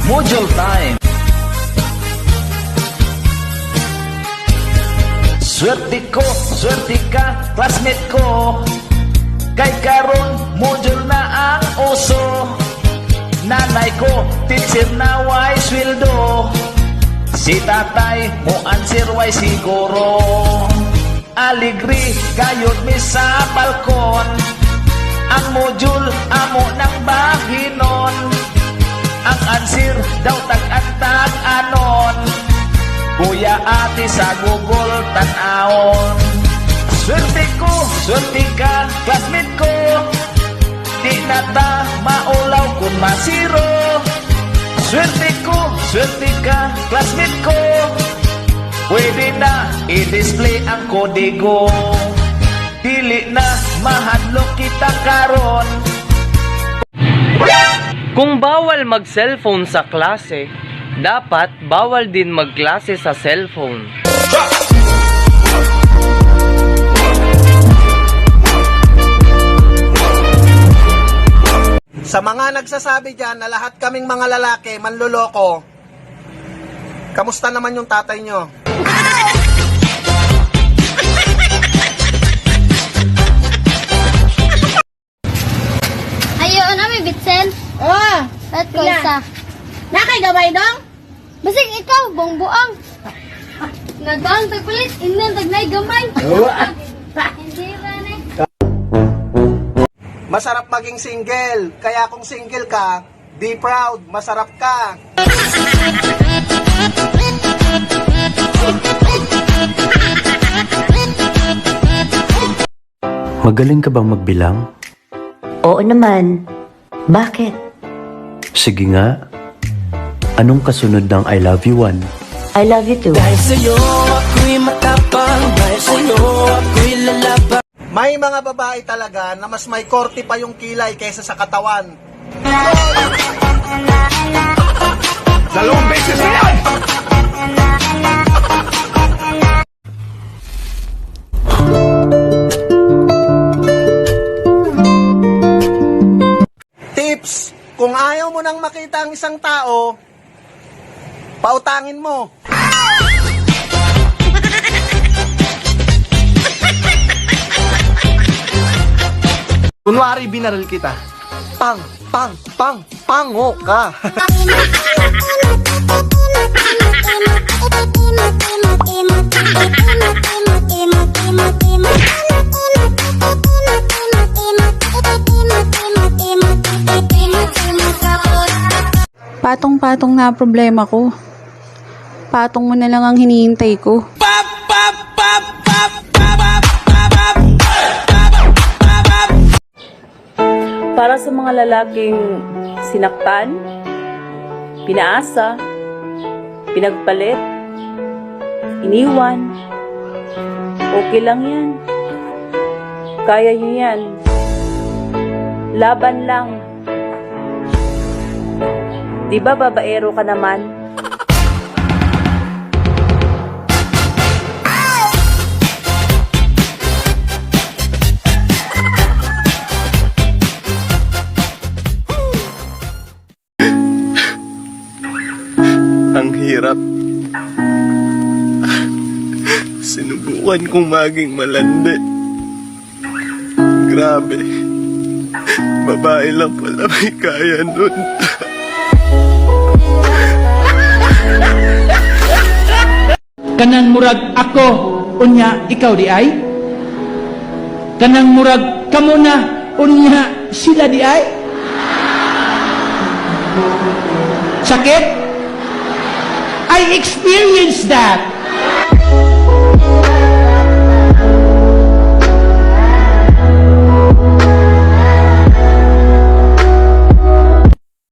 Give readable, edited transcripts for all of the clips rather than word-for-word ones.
Module time. Swerte ko, swerte ka, classmate ko. Kay karon module na ang uso. Nanay ko, teacher na way sweldo. Si tatay mo answer way siguro. Aligri, gayod mi sa balkon. Ang module amo ng bahinon. Ang answer daw tag-antag anon. Kuya ate sa Google tan-aon. Swerte ko, swerte ka, classmate ko. Di na ta maulaw kung masiro. Swerte ko, swerte ka, classmate ko. Pwede na i-display ang kodigo. Dili na mahadlok kita karon. Kung bawal mag-cellphone sa klase, dapat bawal din magklase sa cellphone. Sa mga nagsasabi dyan na lahat kaming mga lalaki manloloko, kamusta naman yung tatay nyo? Ayo na may bitsen. Oh, At ko isa. nakay gabay dong? Basig ikaw, bongbuang. Nagdaang tagpulit, inan tagnay gamay. Hindi ba na? Masarap maging single, kaya kung single ka, be proud, masarap ka. Magaling ka bang magbilang? Oo naman. Bakit? Sige nga. Anong kasunod ng I love you one? I love you too. May mga babae talaga na mas may korte pa yung kilay kaysa sa katawan. Dalawang beses na yan! Tips, kung ayaw mo nang makita ang isang tao, pautangin mo. Kunwari binaril kita. Pang, pang, pang, pango ka. Patong-patong na problema ko. Patong mo na lang ang hinihintay ko. Para sa mga lalaking sinaktan, pinaasa, pinagpalit, iniwan, okay lang yan. Kaya nyo yan. Laban lang. Di ba babaero ka naman? Ang hirap. Sinubukan kong maging malandi. Grabe. Babae lang pala may kaya nun. Kanang murag ako, unya ikaw di ay? Kanang murag kamo na, unya sila di ay? Sakit? I experienced that.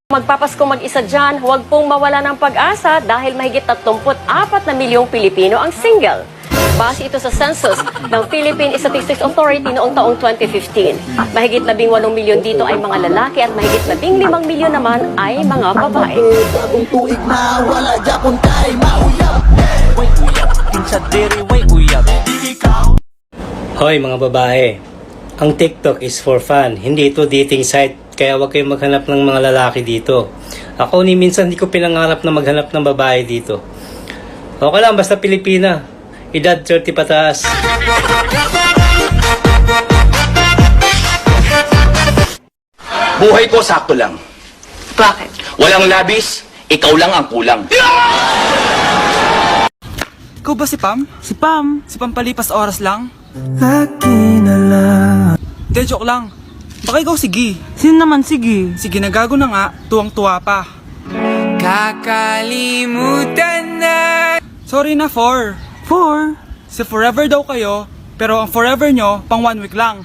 Magpapasko mag-isa dyan, huwag pong mawala ng pag-asa dahil mahigit 34 na milyong Pilipino ang single. Base ito sa census ng Philippine Statistics Authority noong taong 2015. Mahigit 18 milyon dito ay mga lalaki at mahigit 15 milyon naman ay mga babae. Bagong tuig na wala Japon kay mauyab. Hoy mga babae, ang TikTok is for fun, hindi ito dating site, kaya huwag kayong maghanap ng mga lalaki dito. Ako ni minsan di ko pinangarap na maghanap ng babae dito. Okay lang, basta Pilipina. Edad 30 pataas. Buhay ko sakto lang. Bakit? Walang labis, ikaw lang ang kulang. Ikaw ba si Pam? Si Pam. Si Pam palipas oras lang? Lagi na lang. Hindi, joke lang. Baka ikaw si Gi. Sino naman si Gi? Si Ginagago na nga, tuwang-tuwa pa. Kakalimutan na. Sorry na, for. For? Si forever daw kayo, pero ang forever nyo, pang 1 week lang.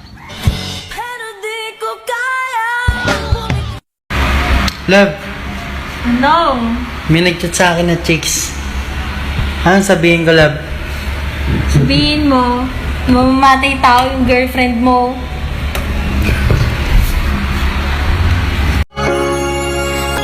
Love, No. may nag-chat sa akin na chicks. Anong sabihin ko, love? Sabihin mo, mamamatay tao yung girlfriend mo.